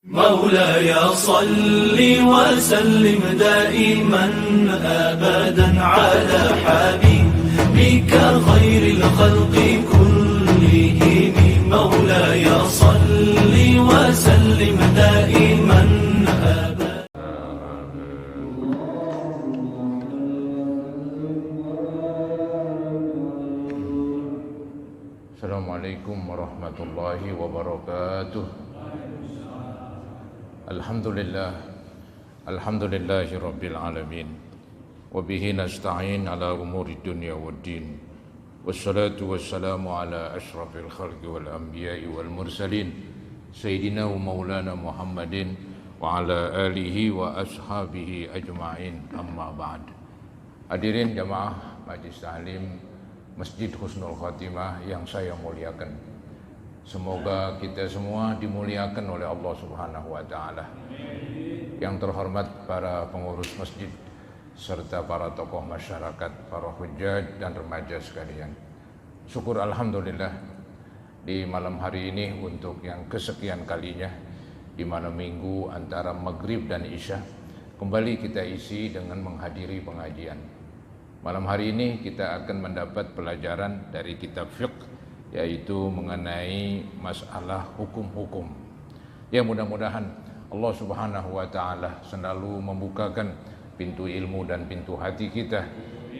مولاي صل وسلم دائما أبدا على حبيبك خير الخلق كلهم مولاي صل وسلم دائما أبدا. Assalamualaikum warahmatullahi wabarakatuh. Alhamdulillahi rabbil alamin. Wa bihi nasta'in ala umuri dunya waddin. Wassalatu wassalamu ala ashrafil khalqi wal anbiya'i wal mursalin Sayyidina wa maulana Muhammadin wa ala alihi wa ashabihi ajma'in, amma ba'd. Hadirin jamaah Majlis Ta'lim Masjid Husnul Khatimah yang saya muliakan, semoga kita semua dimuliakan oleh Allah Subhanahu wa taala. Yang terhormat para pengurus masjid serta para tokoh masyarakat, para hujjaj dan remaja sekalian. Syukur alhamdulillah di malam hari ini untuk yang kesekian kalinya di malam minggu antara maghrib dan isya kembali kita isi dengan menghadiri pengajian. Malam hari ini kita akan mendapat pelajaran dari kitab fiqh, yaitu mengenai masalah hukum-hukum. Ya, mudah-mudahan Allah Subhanahu wa taala selalu membukakan pintu ilmu dan pintu hati kita,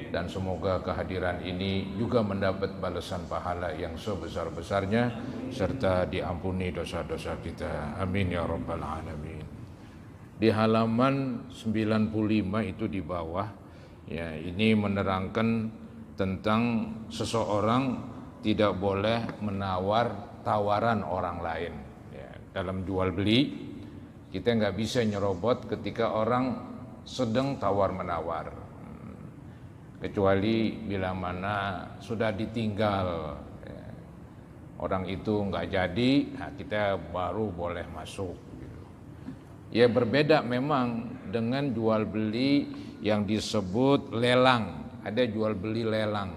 dan semoga kehadiran ini juga mendapat balasan pahala yang sebesar-besarnya serta diampuni dosa-dosa kita. Amin ya rabbal alamin. Di halaman 95 itu di bawah, ya, ini menerangkan tentang seseorang tidak boleh menawar tawaran orang lain. Ya, dalam jual beli kita nggak bisa nyerobot ketika orang sedang tawar menawar, kecuali bila mana sudah ditinggal, ya, orang itu nggak jadi, nah kita baru boleh masuk. Gitu. Ya, berbeda memang dengan jual beli yang disebut lelang. Ada jual beli lelang.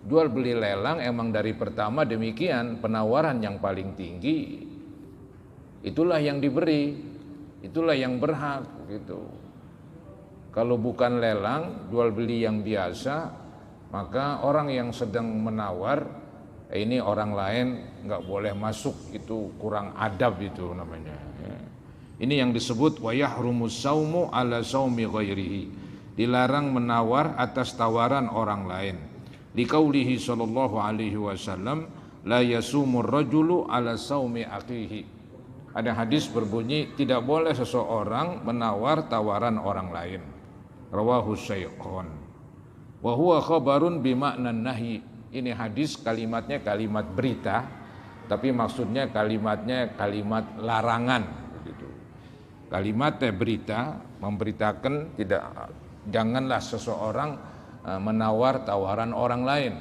Jual beli lelang emang dari pertama demikian, penawaran yang paling tinggi itulah yang diberi, itulah yang berhak gitu. Kalau bukan lelang, jual beli yang biasa, maka orang yang sedang menawar ini orang lain nggak boleh masuk, itu kurang adab itu namanya. Ini yang disebut wa yahrumus saumu ala saumi ghairihi, dilarang menawar atas tawaran orang lain. Liqaulihi sallallahu alaihi wasallam la yasumur rajulu ala saumi akhihi. Ada hadis berbunyi tidak boleh seseorang menawar tawaran orang lain. Rawahu Syaikhan. Wa huwa khabarun bimaknan nahi. Ini hadis kalimatnya kalimat berita, tapi maksudnya kalimatnya kalimat larangan begitu. Kalimatnya berita, memberitakan janganlah seseorang menawar tawaran orang lain.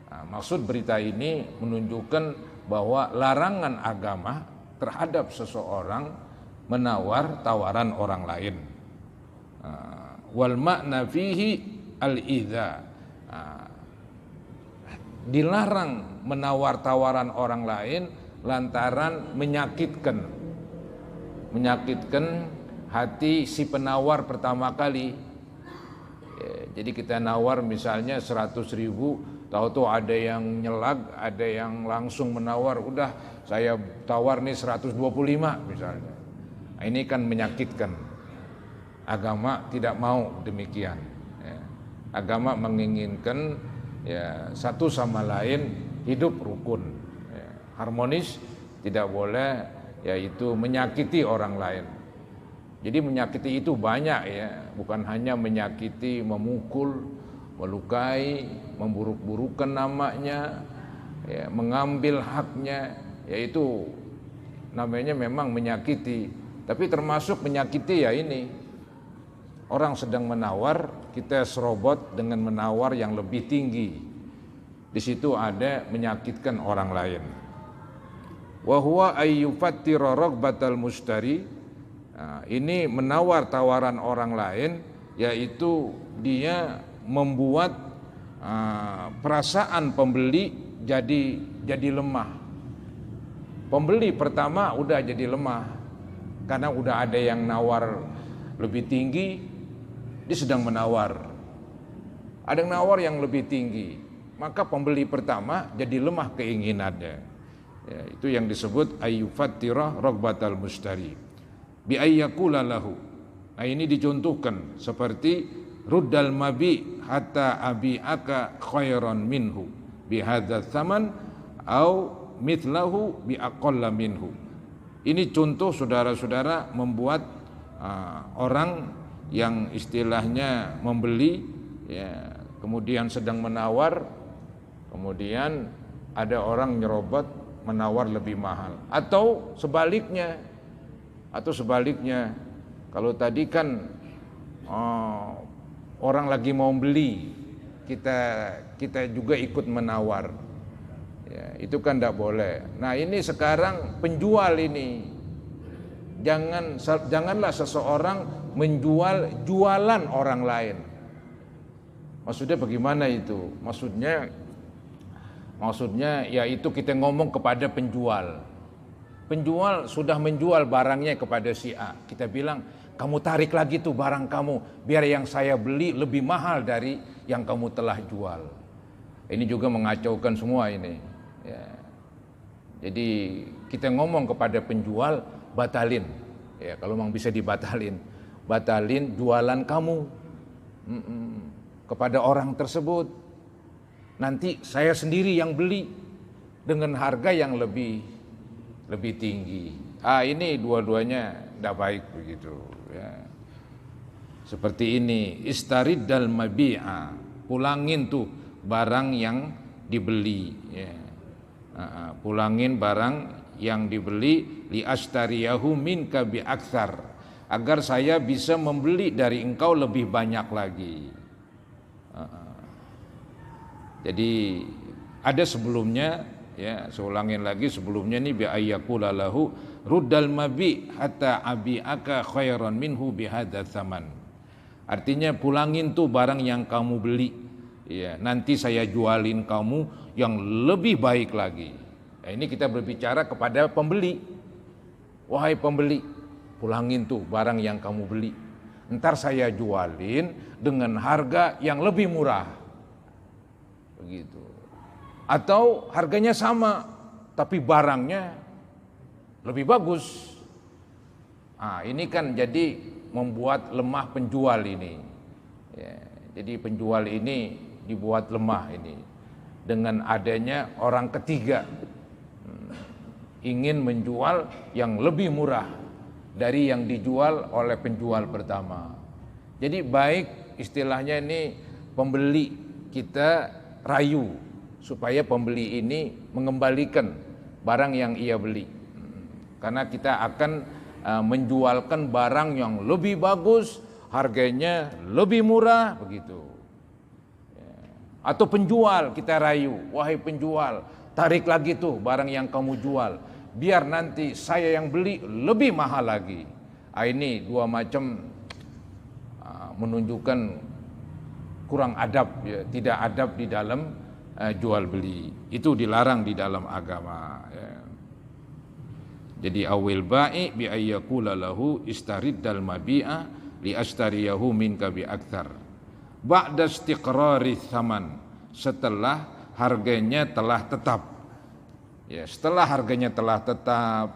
Nah, maksud berita ini menunjukkan bahwa larangan agama terhadap seseorang menawar tawaran orang lain. Wal makna fihi al-idza. Dilarang menawar tawaran orang lain lantaran menyakitkan hati si penawar pertama kali. Jadi kita nawar misalnya 100.000, tahu-tahu ada yang nyelag, ada yang langsung menawar, udah saya tawar nih 125 misalnya. Nah, ini kan menyakitkan. Agama tidak mau demikian. Ya. Agama menginginkan ya satu sama lain hidup rukun, ya, harmonis, tidak boleh yaitu menyakiti orang lain. Jadi menyakiti itu banyak ya, bukan hanya menyakiti, memukul, melukai, memburuk-burukan namanya, ya, mengambil haknya, yaitu namanya memang menyakiti. Tapi termasuk menyakiti ya ini, orang sedang menawar, kita serobot dengan menawar yang lebih tinggi. Di situ ada menyakitkan orang lain. Wa huwa ayyufattira raghbatal mustari. Nah, ini menawar tawaran orang lain, yaitu dia membuat perasaan pembeli jadi lemah. Pembeli pertama udah jadi lemah karena udah ada yang nawar lebih tinggi, dia sedang menawar. Ada yang nawar yang lebih tinggi, maka pembeli pertama jadi lemah keinginannya. Ya, itu yang disebut ayyufattira ragbatal mushtari bi ayyakula lahu. Nah, ini dicontohkan seperti ruddal mabi hatta abi'aka khairan minhu bi hadzal tsaman au mithlahu bi aqalla minhu. Ini contoh saudara-saudara membuat orang yang istilahnya membeli, ya, kemudian sedang menawar, kemudian ada orang nyerobot menawar lebih mahal, atau sebaliknya, kalau tadi kan orang lagi mau beli, kita juga ikut menawar. Ya, itu kan tidak boleh. Nah, ini sekarang penjual ini janganlah seseorang menjual jualan orang lain. Maksudnya bagaimana itu? Maksudnya yaitu kita ngomong kepada penjual. Penjual sudah menjual barangnya kepada si A. Kita bilang, kamu tarik lagi tuh barang kamu, biar yang saya beli lebih mahal dari yang kamu telah jual. Ini juga mengacaukan semua ini. Ya. Jadi kita ngomong kepada penjual, batalin. Ya, kalau memang bisa dibatalin, batalin jualan kamu kepada orang tersebut. Nanti saya sendiri yang beli dengan harga yang lebih tinggi. Ini dua-duanya tidak baik begitu. Ya. Seperti ini, istarid dal mabi'a, pulangin tuh barang yang dibeli. Ya. Pulangin barang yang dibeli, li ashtariyahu minka bi aktsar, agar saya bisa membeli dari engkau lebih banyak lagi. Jadi ada sebelumnya, ya, saya ulangin lagi sebelumnya nih, bi ayyakula lahu ruddal mabi hatta abi'aka khairan minhu bi hadzal tsaman. Artinya pulangin tuh barang yang kamu beli, ya, nanti saya jualin kamu yang lebih baik lagi. Nah, ini kita berbicara kepada pembeli. Wahai pembeli, pulangin tuh barang yang kamu beli. Ntar saya jualin dengan harga yang lebih murah. Begitu. Atau harganya sama, tapi barangnya lebih bagus. Ini kan jadi membuat lemah penjual ini. Ya, jadi penjual ini dibuat lemah ini dengan adanya orang ketiga ingin menjual yang lebih murah dari yang dijual oleh penjual pertama. Jadi baik istilahnya ini pembeli kita rayu supaya pembeli ini mengembalikan barang yang ia beli, karena kita akan menjualkan barang yang lebih bagus, harganya lebih murah begitu. Atau penjual kita rayu, wahai penjual, tarik lagi tuh barang yang kamu jual, biar nanti saya yang beli lebih mahal lagi. Ini dua macam menunjukkan kurang adab, ya, tidak adab di dalam jual beli. Itu dilarang di dalam agama. Ya. Jadi awil ba'i bi ayyakula lahu istariddal mabi'a li astariyahu minka bi aktsar. Ba'da istiqrari tsaman, setelah harganya telah tetap. Ya, setelah harganya telah tetap,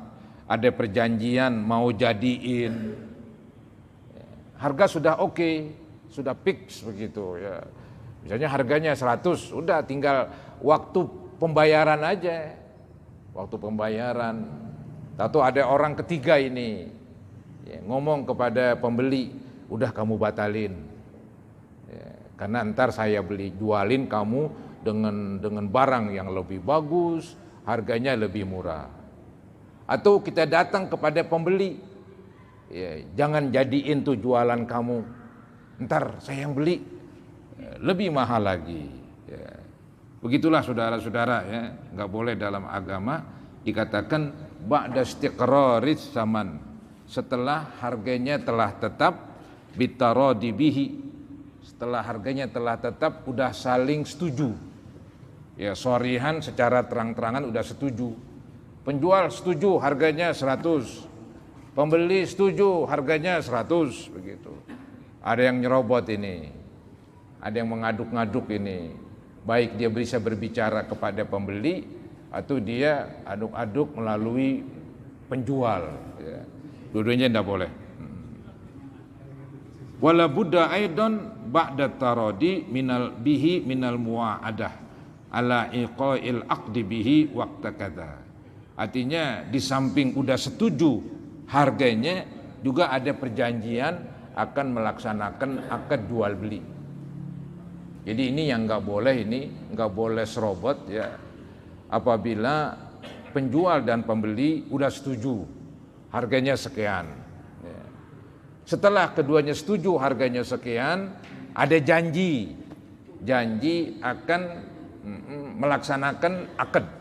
ada perjanjian mau jadiin. Ya, harga sudah oke, sudah fix begitu ya. Misalnya harganya 100, udah tinggal waktu pembayaran aja. Waktu pembayaran. Tahu ada orang ketiga ini ya, ngomong kepada pembeli, udah kamu batalin. Karena ntar saya jualin kamu dengan barang yang lebih bagus, harganya lebih murah. Atau kita datang kepada pembeli, ya, jangan jadiin tuh jualan kamu, ntar saya yang beli lebih mahal lagi. Ya. Begitulah saudara-saudara, ya, nggak boleh dalam agama dikatakan ba'da istiqraris zaman, setelah harganya telah tetap, bitaradi bihi, setelah harganya telah tetap, udah saling setuju. Ya, shorihan secara terang-terangan udah setuju. Penjual setuju harganya 100, pembeli setuju harganya 100 begitu. Ada yang nyerobot ini, ada yang mengaduk-ngaduk ini. Baik dia bisa berbicara kepada pembeli atau dia aduk-aduk melalui penjual. Ya. Dua-duanya tidak boleh. Wala budda aidan ba'da taradi minal bihi minal muwa'adah ala iqa'il aqdi bihi waqta kadza. Artinya di samping udah setuju harganya juga ada perjanjian akan melaksanakan akad jual beli. Jadi ini yang nggak boleh serobot ya. Apabila penjual dan pembeli udah setuju harganya sekian. Ya. Setelah keduanya setuju harganya sekian, ada janji akan melaksanakan akad.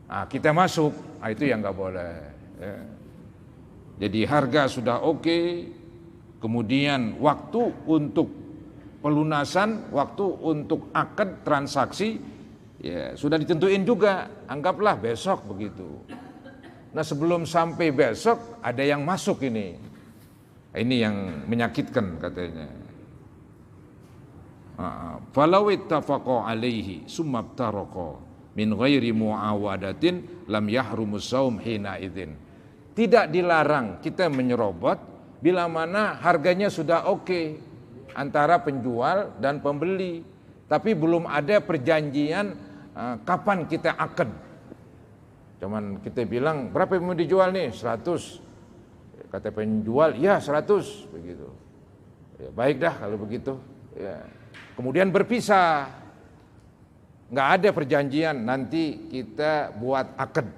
Nah, kita masuk, itu yang nggak boleh. Ya. Jadi harga sudah oke, kemudian waktu untuk pelunasan, waktu untuk akad transaksi, ya sudah ditentuin juga. Anggaplah besok begitu. Nah sebelum sampai besok ada yang masuk ini. Ini yang menyakitkan katanya. Falau ittafaqa alaihi summa ibtaraqa min ghairi muawadatin lam yahrumus saum hina idzin. Tidak dilarang kita menyerobot bila mana harganya sudah oke antara penjual dan pembeli, tapi belum ada perjanjian kapan kita akad. Cuman kita bilang berapa yang mau dijual nih? 100. Kata penjual, ya 100 begitu. Ya, baik dah kalau begitu. Ya. Kemudian berpisah. Nggak ada perjanjian nanti kita buat akad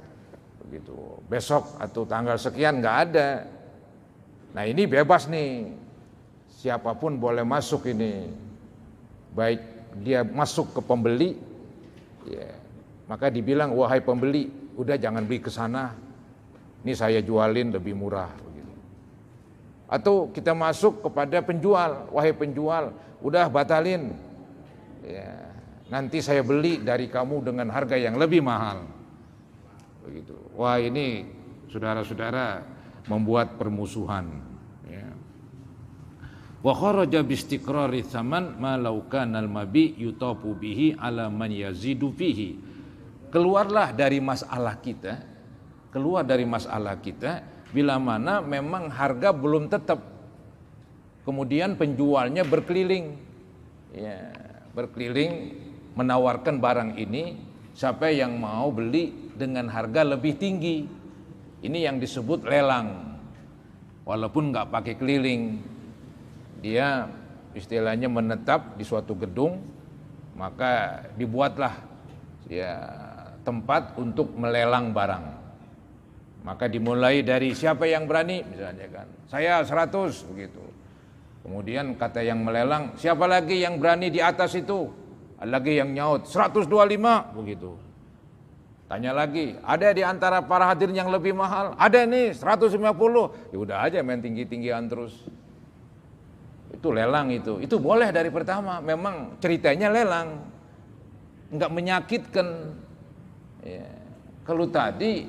begitu. Besok atau tanggal sekian nggak ada. Nah ini bebas nih. Siapapun boleh masuk ini. Baik dia masuk ke pembeli, ya, maka dibilang wahai pembeli, udah jangan beli ke sana. Ini saya jualin lebih murah begitu. Atau kita masuk kepada penjual, wahai penjual, udah batalin. Ya, nanti saya beli dari kamu dengan harga yang lebih mahal. Begitu. Wah, ini saudara-saudara membuat permusuhan. Ya. Wa kharaja bi istiqrari tsaman ma law kana al-mabi yutafu bihi ala man yazidu fihi. Keluar dari masalah kita bila mana memang harga belum tetap. Kemudian penjualnya berkeliling. Ya, berkeliling menawarkan barang ini, siapa yang mau beli dengan harga lebih tinggi. Ini yang disebut lelang. Walaupun nggak pakai keliling, dia istilahnya menetap di suatu gedung, maka dibuatlah ya tempat untuk melelang barang. Maka dimulai dari siapa yang berani, misalnya kan, saya 100 begitu. Kemudian kata yang melelang, siapa lagi yang berani di atas itu? Ada lagi yang nyaut 125 begitu. Tanya lagi, ada di antara para hadirin yang lebih mahal? Ada nih 150. Ya udah aja main tinggi-tinggian terus. Itu lelang itu boleh dari pertama. Memang ceritanya lelang, nggak menyakitkan. Ya. Kalau tadi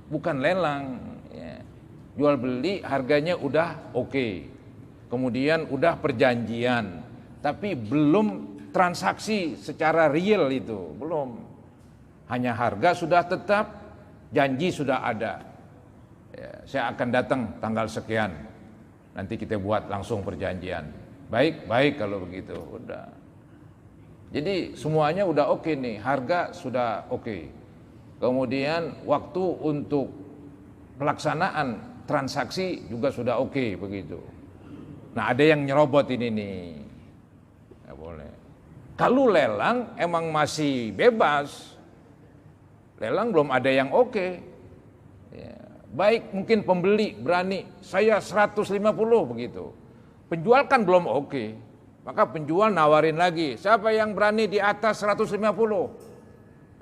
bukan lelang, ya. Jual beli harganya udah oke. Kemudian udah perjanjian, tapi belum transaksi secara real itu, belum. Hanya harga sudah tetap, janji sudah ada. Ya, saya akan datang tanggal sekian, nanti kita buat langsung perjanjian. Baik kalau begitu, udah. Jadi semuanya udah oke nih, harga sudah oke. Kemudian waktu untuk pelaksanaan transaksi juga sudah oke begitu. Nah ada yang nyerobot ini nih, nggak boleh. Kalau lelang emang masih bebas, lelang belum ada yang oke. Ya, baik mungkin pembeli berani, saya 150 begitu. Penjual kan belum oke, maka penjual nawarin lagi, siapa yang berani di atas 150?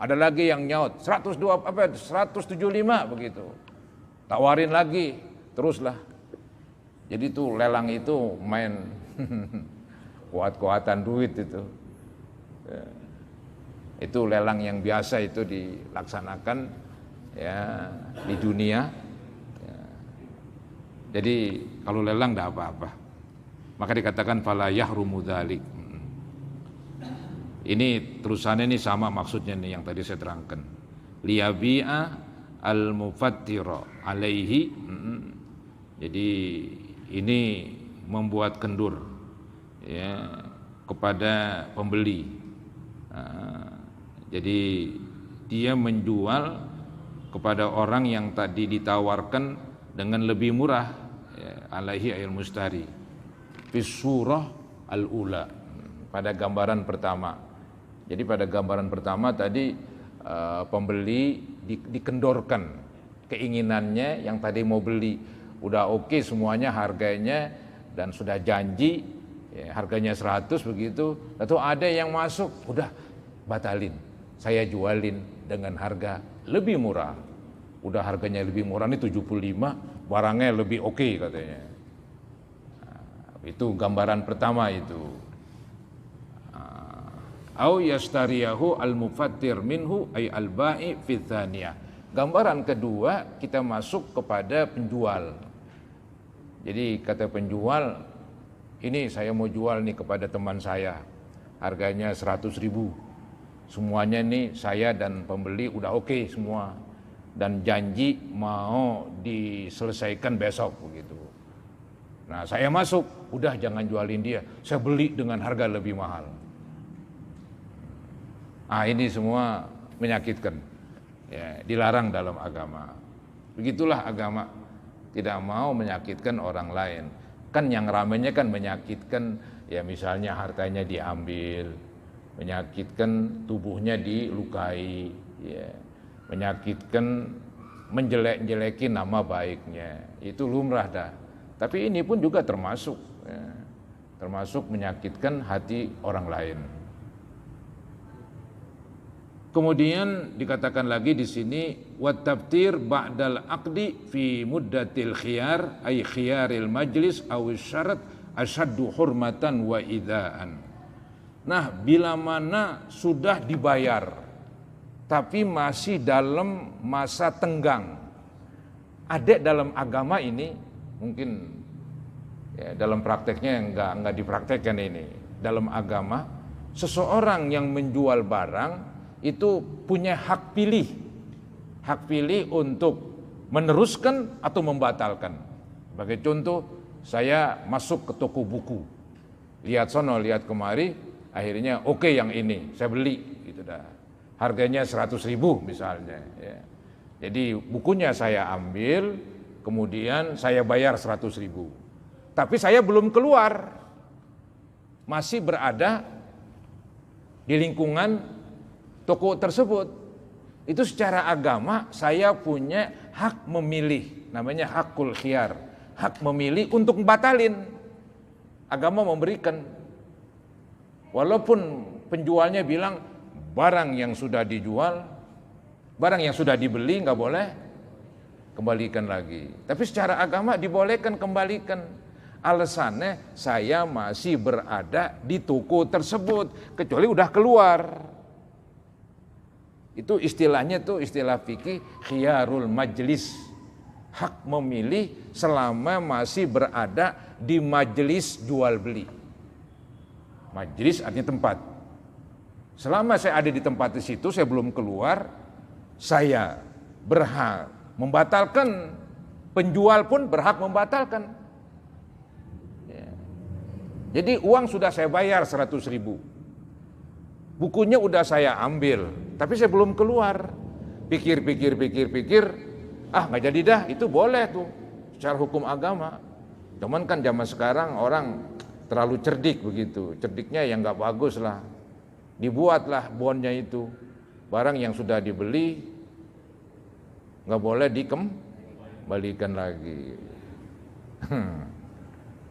Ada lagi yang nyaut 175 begitu. Tawarin lagi, teruslah. Jadi tuh lelang itu main kuat-kuatan duit itu. Ya. Itu lelang yang biasa itu dilaksanakan ya di dunia. Ya. Jadi kalau lelang tidak apa-apa. Maka dikatakan fala yahrumu dzalik. Ini terusannya ini sama maksudnya nih yang tadi saya terangkan. Liyabi'a al-mufattira alaihi. Jadi ini membuat kendur ya kepada pembeli. Jadi dia menjual kepada orang yang tadi ditawarkan dengan lebih murah ya, alaihi ayil mustari fi surah al-ula, pada gambaran pertama. Jadi pada gambaran pertama tadi pembeli dikendorkan keinginannya yang tadi mau beli, udah oke semuanya harganya dan sudah janji ya, harganya 100 begitu, atau ada yang masuk udah batalin, saya jualin dengan harga lebih murah, udah harganya lebih murah nih 75, barangnya lebih oke katanya. Nah, itu gambaran pertama itu. Au yastariyahu al-mufattir minhu ay al-ba'i fi tsaniyah. Gambaran kedua kita masuk kepada penjual. Jadi kata penjual, ini saya mau jual nih kepada teman saya, harganya 100.000. Semuanya nih saya dan pembeli udah oke semua dan janji mau diselesaikan besok begitu. Nah saya masuk, udah jangan jualin dia, saya beli dengan harga lebih mahal. Ah ini semua menyakitkan, ya, dilarang dalam agama. Begitulah agama, tidak mau menyakitkan orang lain. Kan yang ramainya kan menyakitkan, ya misalnya hartanya diambil, menyakitkan tubuhnya dilukai, ya, menyakitkan menjelek-jelekin nama baiknya, itu lumrah dah. Tapi ini pun juga termasuk, ya, termasuk menyakitkan hati orang lain. Kemudian dikatakan lagi di sini wat tabtir ba'dal aqdi fi muddatil khiyar ay khiyaril majlis aw syarat asyaddu hurmatan wa idaan. Nah, bila mana sudah dibayar tapi masih dalam masa tenggang. Ada dalam agama ini mungkin ya, dalam prakteknya enggak dipraktekkan ini. Dalam agama seseorang yang menjual barang itu punya hak pilih untuk meneruskan atau membatalkan. Sebagai contoh, saya masuk ke toko buku, lihat sono, lihat kemari, akhirnya oke yang ini, saya beli, gitu dah. Harganya 100.000 misalnya. Ya. Jadi bukunya saya ambil, kemudian saya bayar 100.000. Tapi saya belum keluar, masih berada di lingkungan toko tersebut. Itu secara agama saya punya hak memilih, namanya hakul khiyar, hak memilih untuk membatalin. Agama memberikan, walaupun penjualnya bilang barang yang sudah dijual, barang yang sudah dibeli nggak boleh kembalikan lagi. Tapi secara agama dibolehkan kembalikan. Alasannya saya masih berada di toko tersebut, kecuali udah keluar. Itu istilahnya tuh istilah fikih khiyarul majlis, hak memilih selama masih berada di majelis jual beli. Majelis artinya tempat. Selama saya ada di tempat di situ, saya belum keluar, saya berhak membatalkan. Penjual pun berhak membatalkan. Ya. Jadi uang sudah saya bayar 100.000. Bukunya udah saya ambil, tapi saya belum keluar. Pikir, nggak jadi dah, itu boleh tuh secara hukum agama. Cuman kan zaman sekarang orang terlalu cerdik begitu, cerdiknya yang nggak bagus lah. Dibuatlah bonnya itu, barang yang sudah dibeli nggak boleh dikembalikan lagi.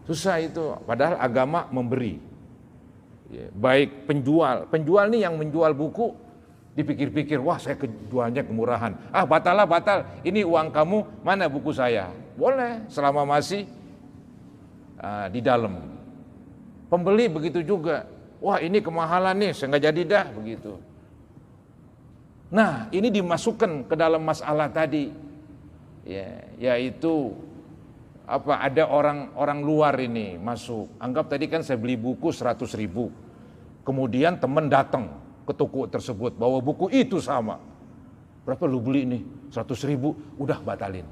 Susah itu, padahal agama memberi. Ya, baik penjual nih yang menjual buku dipikir-pikir, wah saya jualnya kemurahan, batal, ini uang kamu, mana buku saya? Boleh selama masih di dalam. Pembeli begitu juga, wah ini kemahalan nih, saya nggak jadi dah begitu. Nah, ini dimasukkan ke dalam masalah tadi, ya, yaitu ada orang luar ini masuk. Anggap tadi kan saya beli buku 100.000, kemudian teman datang ke toko tersebut bawa buku itu sama. Berapa lu beli nih? 100.000, udah batalin.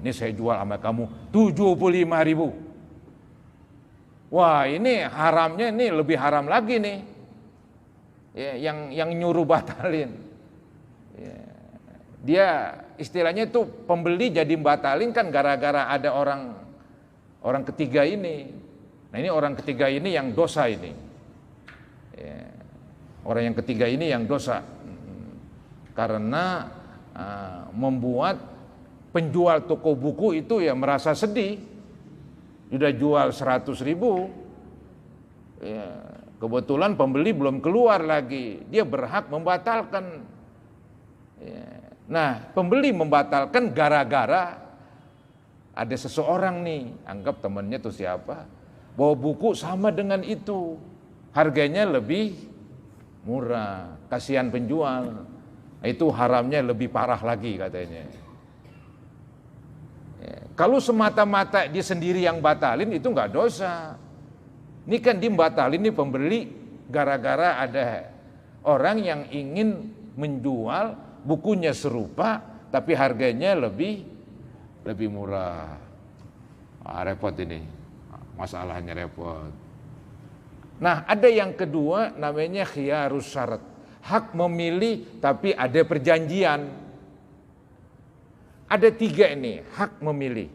Ini saya jual sama kamu 75.000. Wah, ini haramnya ini lebih haram lagi nih. Ya, yang nyuruh batalin. Ya, dia istilahnya itu pembeli jadi batalin kan gara-gara ada orang ketiga ini. Nah, ini orang ketiga ini yang dosa ini. Ya, orang yang ketiga ini yang dosa. Karena membuat penjual toko buku itu ya merasa sedih. Sudah jual 100.000, ya, kebetulan pembeli belum keluar lagi, dia berhak membatalkan. Ya. Nah, pembeli membatalkan gara-gara ada seseorang nih, anggap temannya tuh siapa, bawa buku sama dengan itu, harganya lebih murah, kasihan penjual. Itu haramnya lebih parah lagi katanya. Ya, kalau semata-mata dia sendiri yang batalin itu nggak dosa. Ini kan dia batalin nih pembeli gara-gara ada orang yang ingin menjual bukunya serupa tapi harganya lebih murah. Repot ini, masalahnya repot. Nah, ada yang kedua namanya khiyarus syarat, hak memilih tapi ada perjanjian. Ada 3 ini, hak memilih.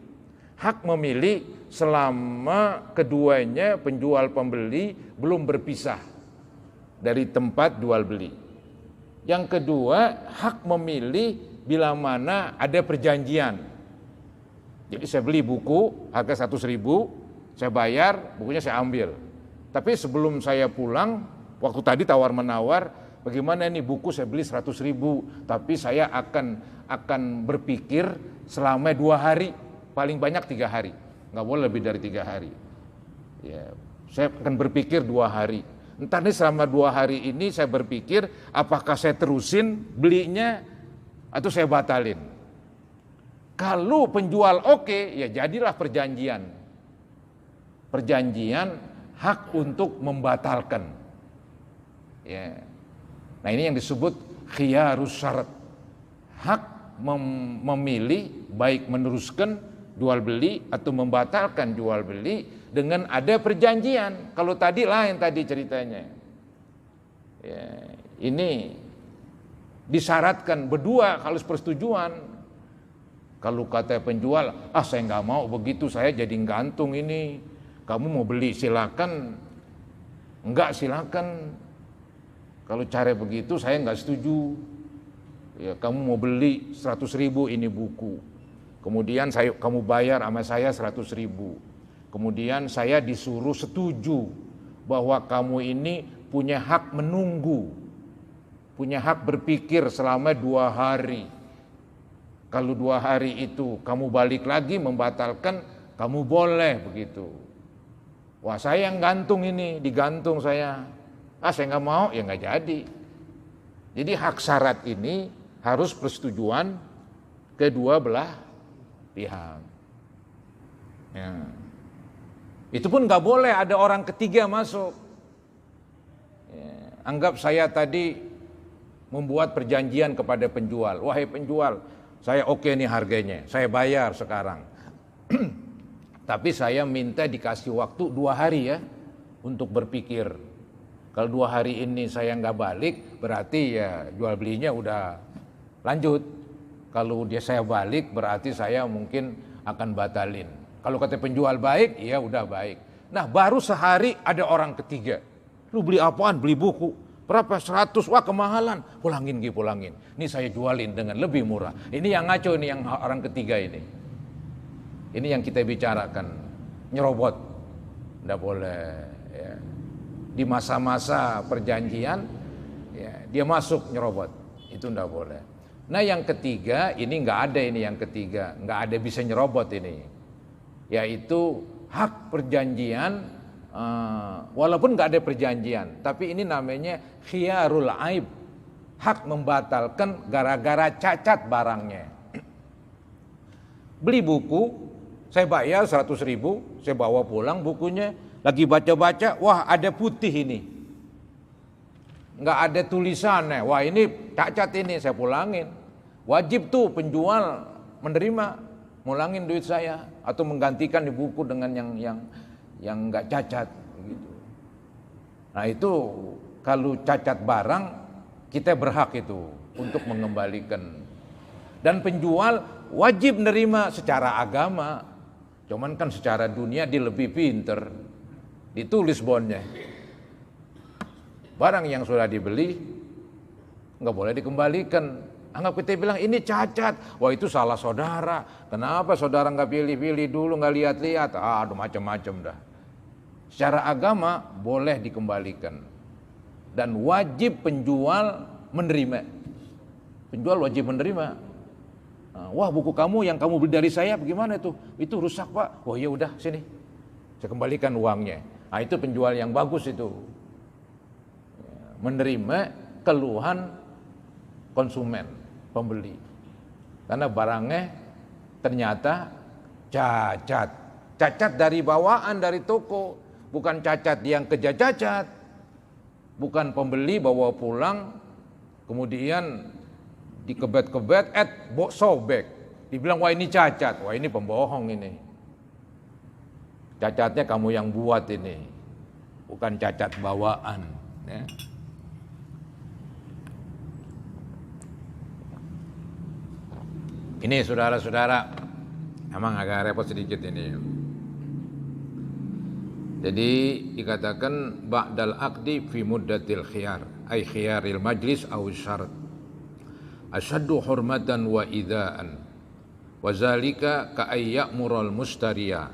Hak memilih selama keduanya penjual pembeli belum berpisah dari tempat jual beli. Yang kedua, hak memilih bila mana ada perjanjian. Jadi saya beli buku harga 100.000, saya bayar, bukunya saya ambil. Tapi sebelum saya pulang, waktu tadi tawar menawar, bagaimana ini buku saya beli 100.000, tapi saya akan berpikir selama 2 hari, paling banyak 3 hari, nggak boleh lebih dari 3 hari. Ya, saya akan berpikir 2 hari. Entar nih selama 2 hari ini saya berpikir apakah saya terusin belinya atau saya batalin. Kalau penjual oke, ya jadilah perjanjian. Perjanjian hak untuk membatalkan. Ya. Nah, ini yang disebut khiyarus syarat. Hak memilih baik meneruskan jual beli atau membatalkan jual beli dengan ada perjanjian. Kalau tadi lain tadi ceritanya. Ya, ini disyaratkan berdua kalau persetujuan. Kalau kata penjual, saya nggak mau begitu, saya jadi gantung ini. Kamu mau beli silakan, enggak silakan. Kalau cara begitu saya nggak setuju. Ya, kamu mau beli 100.000 ini buku, kemudian kamu bayar sama saya 100.000, kemudian saya disuruh setuju bahwa kamu ini punya hak menunggu, punya hak berpikir selama 2 hari. Kalau 2 hari itu kamu balik lagi membatalkan, kamu boleh begitu. Wah, saya yang gantung ini, digantung saya. Saya nggak mau, ya nggak jadi. Jadi hak syarat ini harus persetujuan kedua belah pihak. Ya. Itu pun nggak boleh ada orang ketiga masuk. Ya. Anggap saya tadi membuat perjanjian kepada penjual. Wahai penjual, saya oke nih harganya, saya bayar sekarang. Tapi saya minta dikasih waktu 2 hari ya untuk berpikir. Kalau 2 hari ini saya nggak balik, berarti ya jual belinya udah lanjut. Kalau saya balik, berarti saya mungkin akan batalin. Kalau kata penjual baik, ya udah baik. Nah, baru sehari ada orang ketiga. Lu beli apaan? Beli buku. Berapa? 100. Wah, kemahalan. Pulangin. Ini saya jualin dengan lebih murah. Ini yang ngaco, ini yang orang ketiga ini. Ini yang kita bicarakan. Nyerobot. Nggak boleh. Ya. Di masa-masa perjanjian, ya, dia masuk nyerobot. Itu nggak boleh. Nah, yang ketiga, ini nggak ada ini yang ketiga. Nggak ada bisa nyerobot ini. Yaitu hak perjanjian, walaupun nggak ada perjanjian. Tapi ini namanya khiyarul aib. hak membatalkan gara-gara cacat barangnya. Beli buku, saya bayar 100.000, saya bawa pulang bukunya, lagi baca-baca, wah ada putih ini, nggak ada tulisannya, wah ini cacat ini, saya pulangin. Wajib tuh penjual menerima, mulangin duit saya atau menggantikan di buku dengan yang nggak cacat gitu. Nah itu kalau cacat barang kita berhak itu untuk mengembalikan, dan penjual wajib menerima secara agama. Cuman kan secara dunia dia lebih pinter, ditulis bondnya, barang yang sudah dibeli nggak boleh dikembalikan. Anggap kita bilang ini cacat, wah itu salah saudara. Kenapa saudara nggak pilih-pilih dulu, nggak lihat-lihat? Aduh macam-macam dah. Secara agama boleh dikembalikan dan wajib penjual menerima. Penjual wajib menerima. Wah buku kamu yang kamu beli dari saya bagaimana itu? Itu rusak pak. Wah ya udah sini, saya kembalikan uangnya. Nah itu penjual yang bagus itu, menerima keluhan konsumen, pembeli, karena barangnya ternyata cacat dari bawaan dari toko, bukan cacat yang kejajacat, bukan pembeli bawa pulang kemudian dikebet-kebet, sobek, dibilang wah ini cacat, wah ini pembohong ini. Cacatnya kamu yang buat ini, bukan cacat bawaan. Ya. Ini saudara-saudara, emang agak repot sedikit ini. Jadi dikatakan ba'dal aqdi fi muddatil khiyar, ay khiyaril majlis aw syarat. Asyaddu hurmatan wa idaan wa zalika ka ayya'mural mustariya.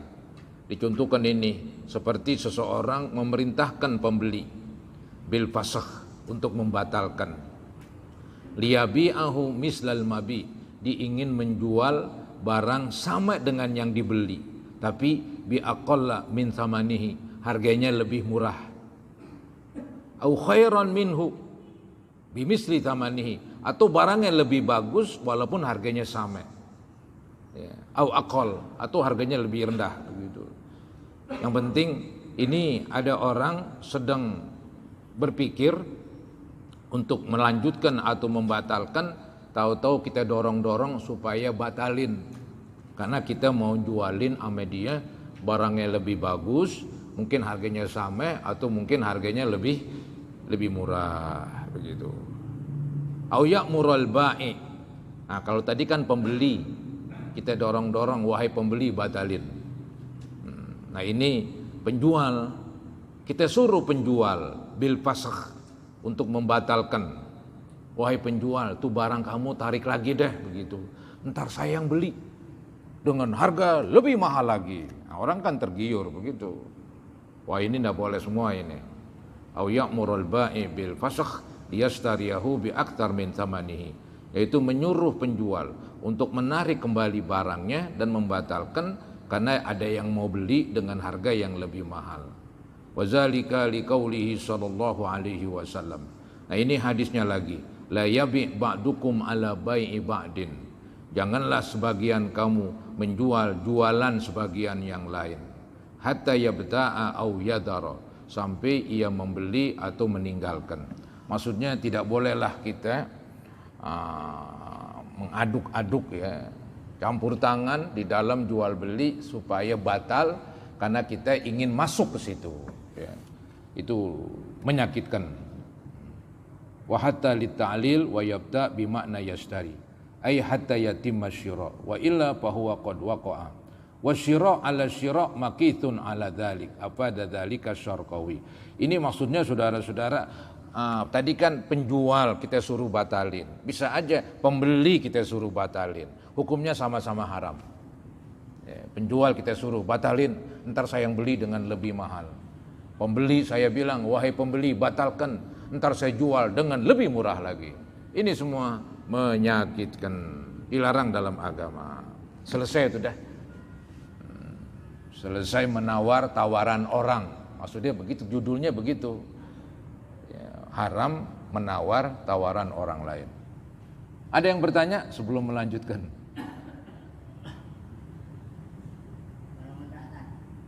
Dicontohkan ini seperti seseorang memerintahkan pembeli bil fasakh untuk membatalkan, liyabi'ahu mislal mabi, diingin menjual barang sama dengan yang dibeli tapi bi aqalla min thamanihi, harganya lebih murah, au khairan minhu bimisli thamanihi, atau barangnya lebih bagus walaupun harganya sama, ya, au aqal, atau harganya lebih rendah begitu. Yang penting ini ada orang sedang berpikir untuk melanjutkan atau membatalkan, tahu-tahu kita dorong-dorong supaya batalin karena kita mau jualin sama dia barangnya lebih bagus, mungkin harganya sama atau mungkin harganya lebih murah begitu. Au ya'murul ba'i. Nah, kalau tadi kan pembeli, kita dorong-dorong wahai pembeli batalin. Nah, ini penjual, kita suruh penjual bil fasakh untuk membatalkan. Wahai penjual, tuh barang kamu tarik lagi deh begitu. Ntar saya yang beli dengan harga lebih mahal lagi. Nah, orang kan tergiur begitu. Wah ini tidak boleh semua ini. Au ya'murul ba'i bil fasakh liyashtariyahu bi aktar min thamanihi, yaitu menyuruh penjual untuk menarik kembali barangnya dan membatalkan karena ada yang mau beli dengan harga yang lebih mahal. Wa zalika liqaulihi sallallahu alaihi wasallam. Nah ini hadisnya lagi. La yabi' ba'dukum ala bai'i ba'din. Janganlah sebagian kamu menjual jualan sebagian yang lain. Hatta yabta'a au yadara, sampai ia membeli atau meninggalkan. Maksudnya tidak bolehlah kita mengaduk-aduk ya, campur tangan di dalam jual beli supaya batal karena kita ingin masuk ke situ ya. Itu menyakitkan. Wa hatta litta'lil wa yabda bimakna yashtari, ay hatta yatimma syira wa illa fa huwa qad waqa'a wa syira ala syira maqithun ala dzalik, apa dzalika syarqawi. Ini maksudnya saudara-saudara, tadi kan penjual kita suruh batalin, bisa aja pembeli kita suruh batalin, hukumnya sama-sama haram ya. Penjual kita suruh batalin, ntar saya yang beli dengan lebih mahal. Pembeli saya bilang wahai pembeli batalkan, ntar saya jual dengan lebih murah lagi. Ini semua menyakitkan, dilarang dalam agama. Selesai itu dah. Selesai tawaran orang, maksudnya begitu, judulnya begitu ya, haram menawar tawaran orang lain. Ada yang bertanya sebelum melanjutkan?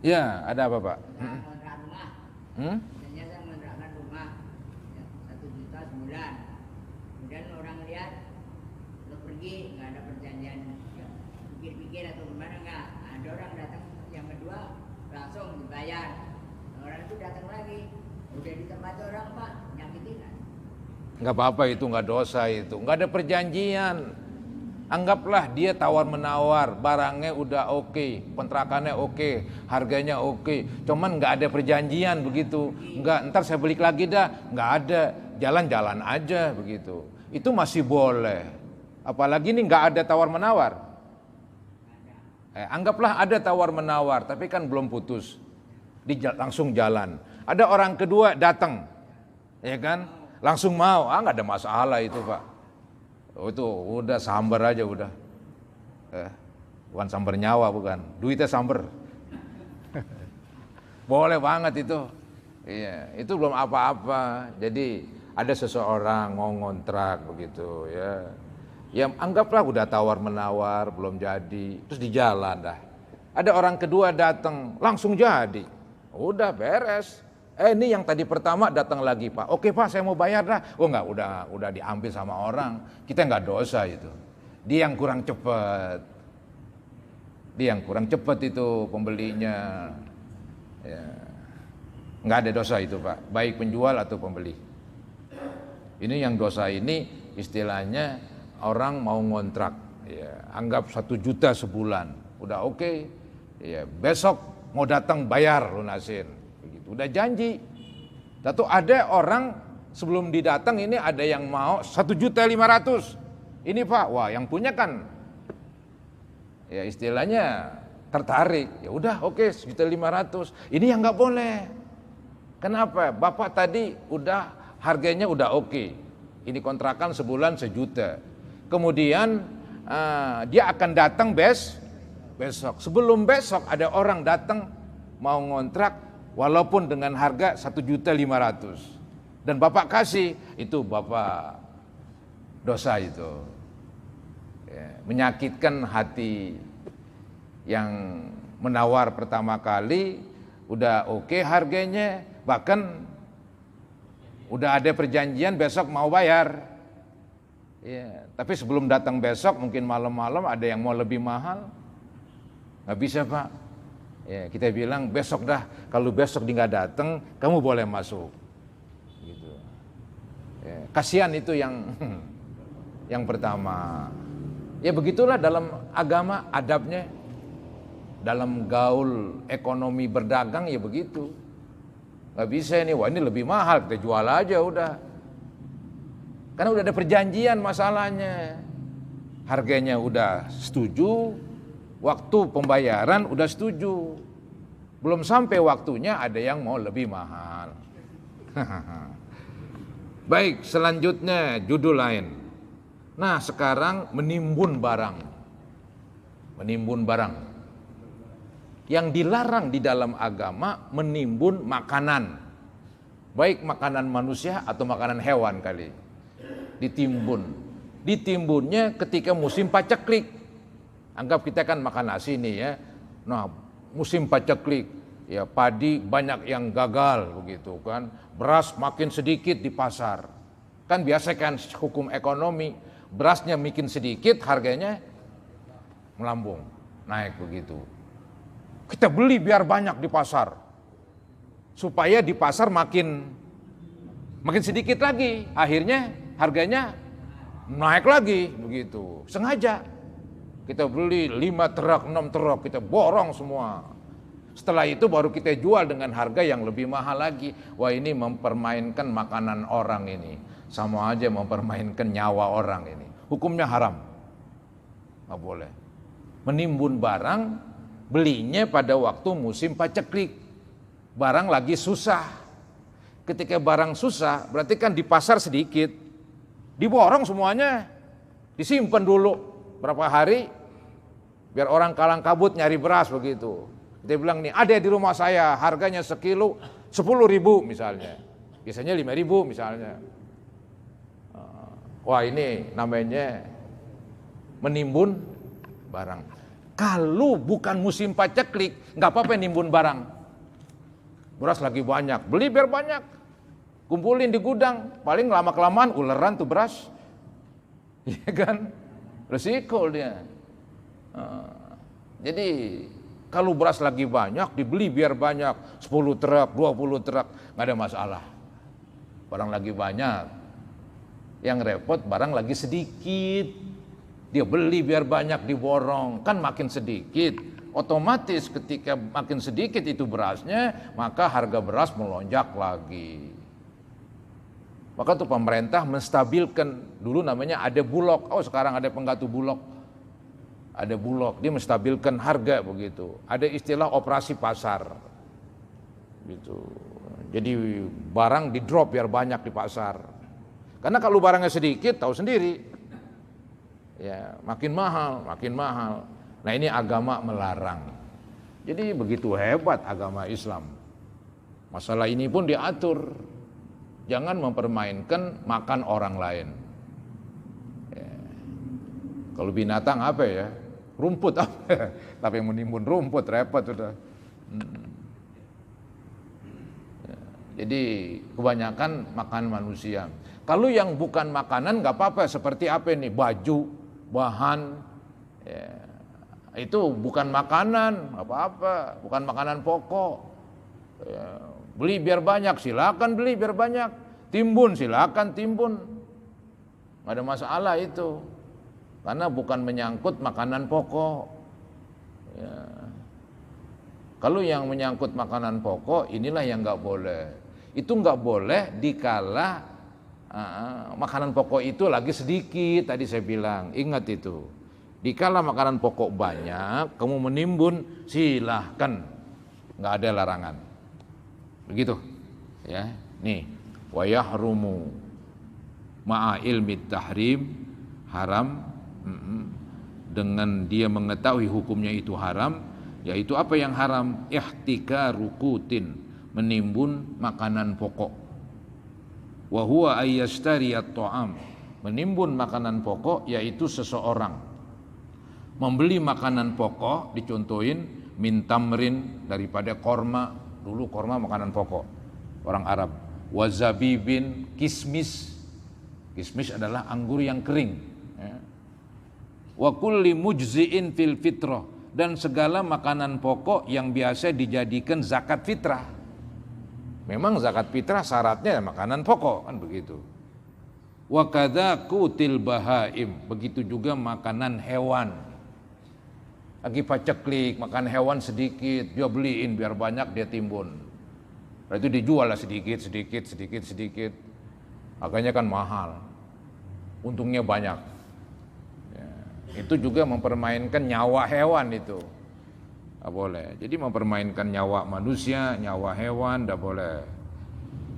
Ya, ada apa Pak? Kontrak rumah. Misalnya saya mengontrakkan rumah 1 juta sebulan. Kemudian orang lihat lo pergi nggak ada perjanjian, ya, pikir-pikir atau gimana nggak. Ada orang datang yang kedua langsung dibayar. Orang itu datang lagi, udah di tempat orang Pak nyakitin kan? Nggak apa-apa, itu nggak dosa, itu nggak ada perjanjian. Anggaplah dia tawar-menawar, barangnya udah oke, kontrakannya oke, harganya oke, cuman nggak ada perjanjian begitu. Nggak, ntar saya balik lagi dah, nggak ada, jalan-jalan aja begitu. Itu masih boleh. Apalagi ini nggak ada tawar-menawar. Anggaplah ada tawar-menawar, tapi kan belum putus, langsung jalan. Ada orang kedua datang, ya kan, langsung mau, nggak ada masalah itu Pak. Oh, itu udah sambar aja udah. Bukan sambar nyawa, bukan. Duitnya sambar. Boleh banget itu. Iya, itu belum apa-apa. Jadi ada seseorang mau ngontrak begitu ya. Ya anggaplah udah tawar-menawar, belum jadi, terus di jalan dah. Ada orang kedua datang, langsung jadi. Udah beres. Ini yang tadi pertama datang lagi Pak. Oke Pak, saya mau bayar dah. Oh enggak, udah diambil sama orang. Kita enggak dosa itu. Dia yang kurang cepat. Dia yang kurang cepat itu pembelinya. Ya. Enggak ada dosa itu Pak, baik penjual atau pembeli. Ini yang dosa ini istilahnya orang mau ngontrak. Ya, anggap 1 juta sebulan. Udah oke. Ya, besok mau datang bayar lunasin. Udah janji. Lalu ada orang sebelum didatang ini ada yang mau 1.500.000. Ini Pak, wah yang punya kan ya istilahnya tertarik. Ya udah oke 1.500.000. Ini yang nggak boleh. Kenapa? Bapak tadi udah harganya udah oke. Ini kontrakan sebulan 1 juta. Kemudian dia akan datang besok. Sebelum besok ada orang datang mau ngontrak walaupun dengan harga 1.500.000 dan Bapak kasih, itu Bapak dosa itu. Ya, menyakitkan hati yang menawar pertama kali, udah oke harganya, bahkan udah ada perjanjian besok mau bayar. Ya, tapi sebelum datang besok mungkin malam-malam ada yang mau lebih mahal. Nggak bisa Pak. Ya, kita bilang besok dah, kalau besok dia nggak datang, kamu boleh masuk. Gitu. Ya, kasihan itu yang pertama. Ya begitulah dalam agama adabnya, dalam gaul ekonomi berdagang ya begitu. Nggak bisa ini, wah ini lebih mahal, kita jual aja udah. Karena udah ada perjanjian masalahnya, harganya udah setuju. Waktu pembayaran udah setuju, belum sampai waktunya ada yang mau lebih mahal. Baik, selanjutnya judul lain. Nah sekarang menimbun barang. Yang dilarang di dalam agama menimbun makanan, baik makanan manusia atau makanan hewan kali. Ditimbunnya ketika musim paceklik. Anggap kita kan makan nasi nih ya. Nah, musim paceklik, ya padi banyak yang gagal begitu kan. Beras makin sedikit di pasar. Kan biasa kan hukum ekonomi, berasnya makin sedikit harganya melambung, naik begitu. Kita beli biar banyak di pasar. Supaya di pasar makin sedikit lagi. Akhirnya harganya naik lagi begitu. Sengaja. Kita beli 5 truk, 6 truk, kita borong semua. Setelah itu baru kita jual dengan harga yang lebih mahal lagi. Wah ini mempermainkan makanan orang ini. Sama aja mempermainkan nyawa orang ini. Hukumnya haram. Nggak boleh. Menimbun barang, belinya pada waktu musim paceklik. Barang lagi susah. Ketika barang susah, berarti kan di pasar sedikit. Diborong semuanya. Disimpan dulu. Berapa hari biar orang kalang kabut nyari beras begitu. Dia bilang nih ada di rumah saya harganya sekilo 10.000 misalnya. Biasanya 5.000 misalnya. Wah, ini namanya menimbun barang. Kalau bukan musim paceklik, nggak apa-apa nimbun barang. Beras lagi banyak, beli biar banyak. Kumpulin di gudang, paling lama-kelamaan uleran tuh beras. Iya kan? Resiko dia. Jadi kalau beras lagi banyak, dibeli biar banyak. 10 truk, 20 truk, nggak ada masalah. Barang lagi banyak. Yang repot barang lagi sedikit. Dia beli biar banyak diborong, kan makin sedikit. Otomatis ketika makin sedikit itu berasnya, maka harga beras melonjak lagi. Maka tuh pemerintah menstabilkan, dulu namanya ada Bulog, sekarang ada pengganti Bulog. Ada Bulog, dia menstabilkan harga begitu. Ada istilah operasi pasar. Gitu. Jadi barang di drop biar banyak di pasar. Karena kalau barangnya sedikit, tahu sendiri. Ya, makin mahal, makin mahal. Nah, ini agama melarang. Jadi begitu hebat agama Islam. Masalah ini pun diatur. Jangan mempermainkan makan orang lain. Ya. Kalau binatang apa ya? Rumput apa? Tapi yang menimbun rumput repot sudah. Ya. Jadi kebanyakan makan manusia. Kalau yang bukan makanan nggak apa-apa. Seperti apa nih? Baju, bahan. Ya. Itu bukan makanan, apa-apa, bukan makanan pokok. Ya, beli biar banyak, silakan beli biar banyak. Timbun, silakan timbun. Nggak ada masalah itu. Karena bukan menyangkut makanan pokok. Ya. Kalau yang menyangkut makanan pokok, inilah yang nggak boleh. Itu nggak boleh dikala makanan pokok itu lagi sedikit. Tadi saya bilang, ingat itu. Dikala makanan pokok banyak, kamu menimbun, silahkan, nggak ada larangan. Begitu, ya. Nih, wa yahrumu ma'a ilmi tahrim, haram, dengan dia mengetahui hukumnya itu haram, yaitu apa yang haram? Ihtikaru qutin, menimbun makanan pokok. Wa huwa ayyastariyat ta'am, menimbun makanan pokok yaitu seseorang membeli makanan pokok, dicontohin min tamrin, daripada korma. Dulu korma makanan pokok orang Arab. Wazabibin, kismis. Kismis adalah anggur yang kering. Wa kulli mujzi'in fil fitrah, dan segala makanan pokok yang biasa dijadikan zakat fitrah. Memang zakat fitrah syaratnya makanan pokok, kan begitu. Wa kadza qutil bahaim, begitu juga makanan hewan. Lagi paceklik, makan hewan sedikit, dia beliin biar banyak, dia timbun. Nah, itu dijual lah sedikit. Harganya kan mahal, untungnya banyak. Ya, itu juga mempermainkan nyawa hewan itu. Nggak boleh. Jadi mempermainkan nyawa manusia, nyawa hewan, nggak boleh.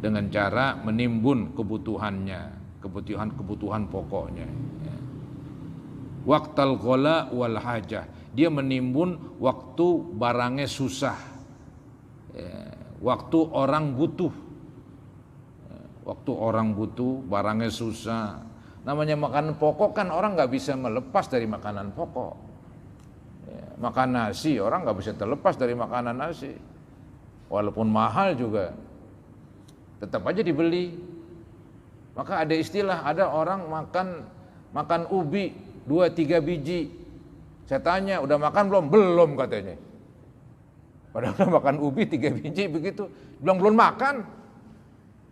Dengan cara menimbun kebutuhannya, kebutuhan pokoknya. Ya. Waqtal ghala wal hajah, dia menimbun waktu barangnya susah, ya, waktu orang butuh, barangnya susah. Namanya makanan pokok kan orang nggak bisa melepas dari makanan pokok. Ya, makan nasi, orang nggak bisa terlepas dari makanan nasi, walaupun mahal juga, tetap aja dibeli. Maka ada istilah, ada orang makan ubi 2-3 biji. Saya tanya, udah makan belum? Belum katanya. Padahal udah makan ubi 3 biji begitu. Belum makan.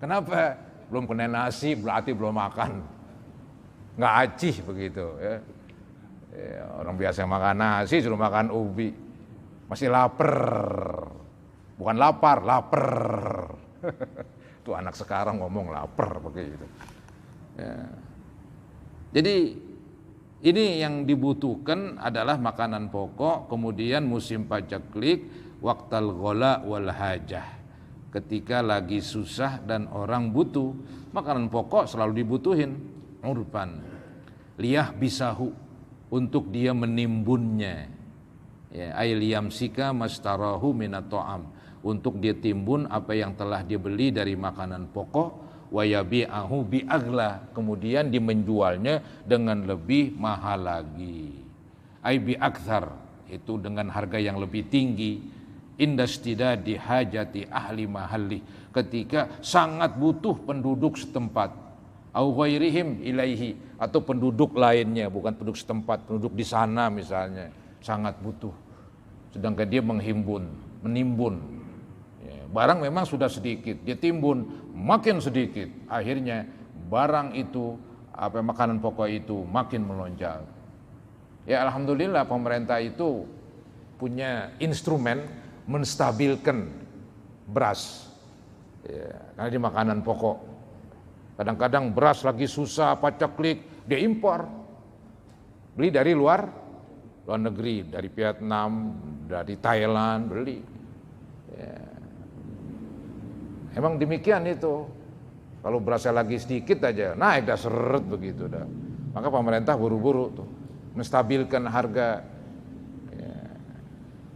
Kenapa? Belum kena nasi, berarti belum makan. Nggak acih begitu. Ya. Ya, orang biasa makan nasi, suruh makan ubi. Masih lapar. Bukan lapar, lapar. Tuh anak sekarang ngomong lapar begitu. Ya. Jadi ini yang dibutuhkan adalah makanan pokok, kemudian musim paceklik, waqtal ghala wal hajah. Ketika lagi susah dan orang butuh, makanan pokok selalu dibutuhin. Urban, liyah bisahu, untuk dia menimbunnya. Ya, ay liyamsika mastarahu minat ta'am, untuk dia timbun apa yang telah dia beli dari makanan pokok. wa yabi'ahu bi'aghla, kemudian dimenjualnya dengan lebih mahal lagi. Ai bi'akthar, itu dengan harga yang lebih tinggi. Indastidadi hajati ahli mahalli, ketika sangat butuh penduduk setempat. Au ghairihim ilaihi, atau penduduk lainnya, bukan penduduk setempat, penduduk di sana misalnya, sangat butuh. Sedangkan dia menimbun. Ya, barang memang sudah sedikit, dia timbun makin sedikit. Akhirnya barang itu, makanan pokok itu makin melonjak. Ya alhamdulillah pemerintah itu punya instrumen menstabilkan beras. Ya, karena di makanan pokok. Kadang-kadang beras lagi susah, paceklik, dia impor. Beli dari luar negeri, dari Vietnam, dari Thailand, beli. Ya. Emang demikian itu. Kalau berasnya lagi sedikit aja, naik dah seret begitu dah. Maka pemerintah buru-buru tuh menstabilkan harga. Ya.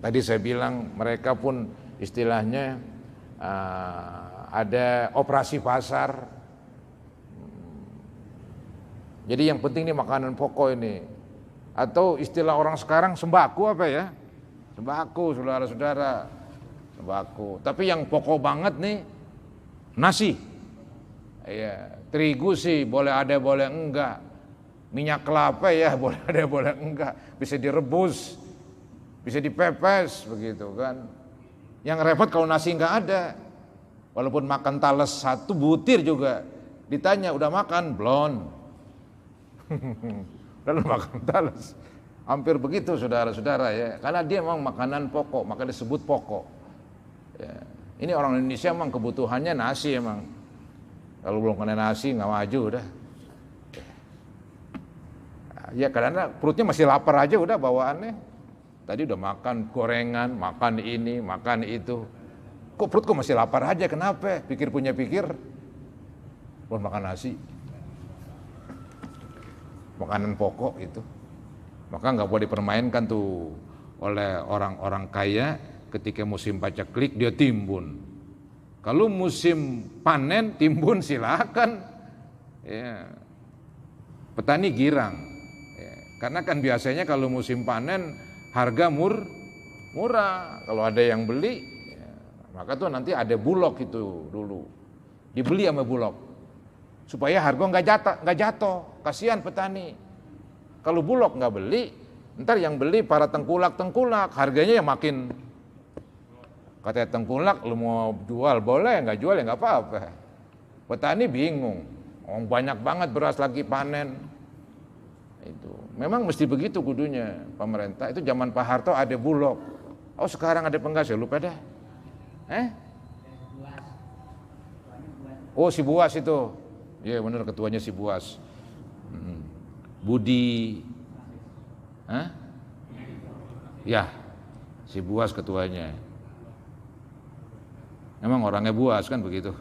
Tadi saya bilang mereka pun istilahnya ada operasi pasar. Jadi yang penting ini makanan pokok ini. Atau istilah orang sekarang sembako apa ya? Sembako, saudara-saudara. Sembako. Tapi yang pokok banget nih nasi. Ya, terigu sih boleh ada boleh enggak. Minyak kelapa ya boleh ada boleh enggak. Bisa direbus, bisa dipepes begitu kan. Yang repot kalau nasi enggak ada. Walaupun makan talas 1 butir juga ditanya udah makan belum. Lalu makan talas. Hampir begitu saudara-saudara ya. Karena dia memang makanan pokok, maka disebut pokok. Ya. Ini orang Indonesia memang kebutuhannya nasi emang. Kalau belum kena nasi nggak maju udah. Ya karena perutnya masih lapar aja udah bawaannya. Tadi udah makan gorengan, makan ini, makan itu. Kok perut masih lapar aja, kenapa? Pikir punya pikir. Belum makan nasi. Makanan pokok itu. Maka nggak boleh dipermainkan tuh oleh orang-orang kaya. Ketika musim paceklik dia timbun. Kalau musim panen timbun silakan. Ya. Petani girang. Ya. Karena kan biasanya kalau musim panen harga murah. Kalau ada yang beli, ya, maka tuh nanti ada bulog itu dulu. Dibeli sama bulog. Supaya harga nggak jatuh, kasihan petani. Kalau bulog nggak beli, ntar yang beli para tengkulak, harganya yang makin. Katanya tengkulak, lu mau jual boleh, nggak jual ya nggak apa-apa. Petani bingung, banyak banget beras lagi panen. Itu memang mesti begitu kudunya pemerintah. Itu zaman Pak Harto ada bulog. Oh sekarang ada penggas ya lupa dah. Oh si Buas itu. Iya benar ketuanya si Buas. Budi. Ya, si Buas ketuanya. Emang orangnya Buas kan begitu.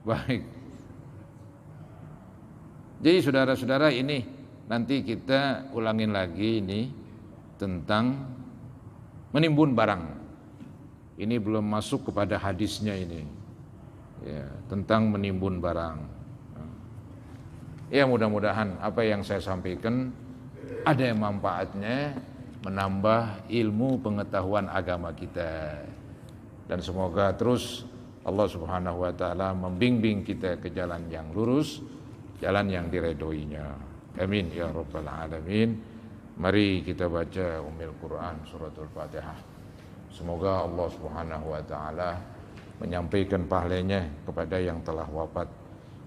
Baik. Jadi saudara-saudara ini nanti kita ulangin lagi ini tentang menimbun barang. Ini belum masuk kepada hadisnya ini. Ya, tentang menimbun barang. Ya mudah-mudahan apa yang saya sampaikan ada yang manfaatnya, menambah ilmu pengetahuan agama kita. Dan semoga terus Allah Subhanahu wa taala membimbing kita ke jalan yang lurus, jalan yang diredhoinya. Amin ya rabbal alamin. Mari kita baca Ummul Quran suratul Fatihah. Semoga Allah Subhanahu wa taala menyampaikan pahalanya kepada yang telah wafat,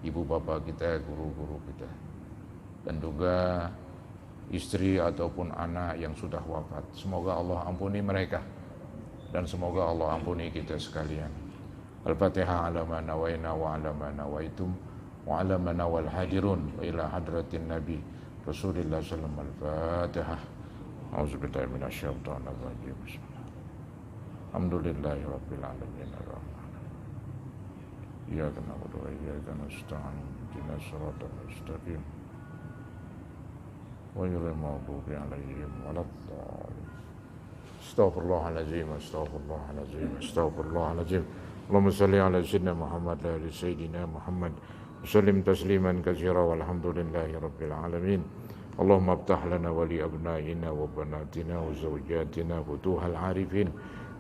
ibu bapak kita, guru-guru kita, dan juga istri ataupun anak yang sudah wafat. Semoga Allah ampuni mereka dan semoga Allah ampuni kita sekalian. Al-Fatihah ala ma nawaina wa ala ma nawaitum wa ala ma nawal hadirun wa ila hadratin nabi Rasulillah sallallahu alaihi wasallam. Al-Fatihah. A'udzubillahi minasyaitonir rajim. Alhamdulillahi rabbil alamin. Iyyaka na'budu wa iyyaka nasta'in. Ihdinas siratal mustaqim. Ghairil maghdubi 'alaihim waladdallin. Astaghfirullahalazim, astaghfirullahalazim, astaghfirullahalazim. Allahumma salli ala sayyidina Muhammad wa ali sayyidina Muhammad. Sallim tasliman katsira walhamdulillahi rabbil alamin. Allahumma aftah lana wa li abnaina wa banatina wa zawjatina futuhal arifin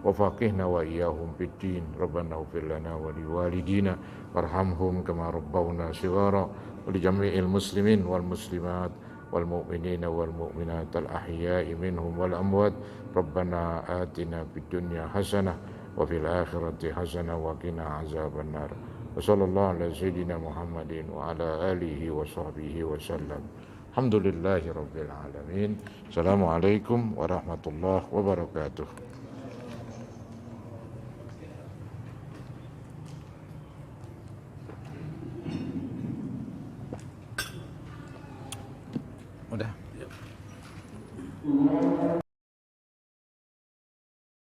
wa faqihna wa iyyahum fid din. Rabbana ighfir lana wa li walidina warhamhum kama rabbawna shighara wa li jami'il muslimin wal muslimat wal mu'minina wal mu'minat al ahya'i minhum wal amwat. Rabbana atina fid dunya hasanah wa fil akhirati hasanah wa qina azabannar. Wa sallallahu ala sayyidina Muhammadin wa ala alihi wa sahbihi wa sallam. Alhamdulillahi rabbil alamin. Assalamualaikum warahmatullahi wabarakatuh.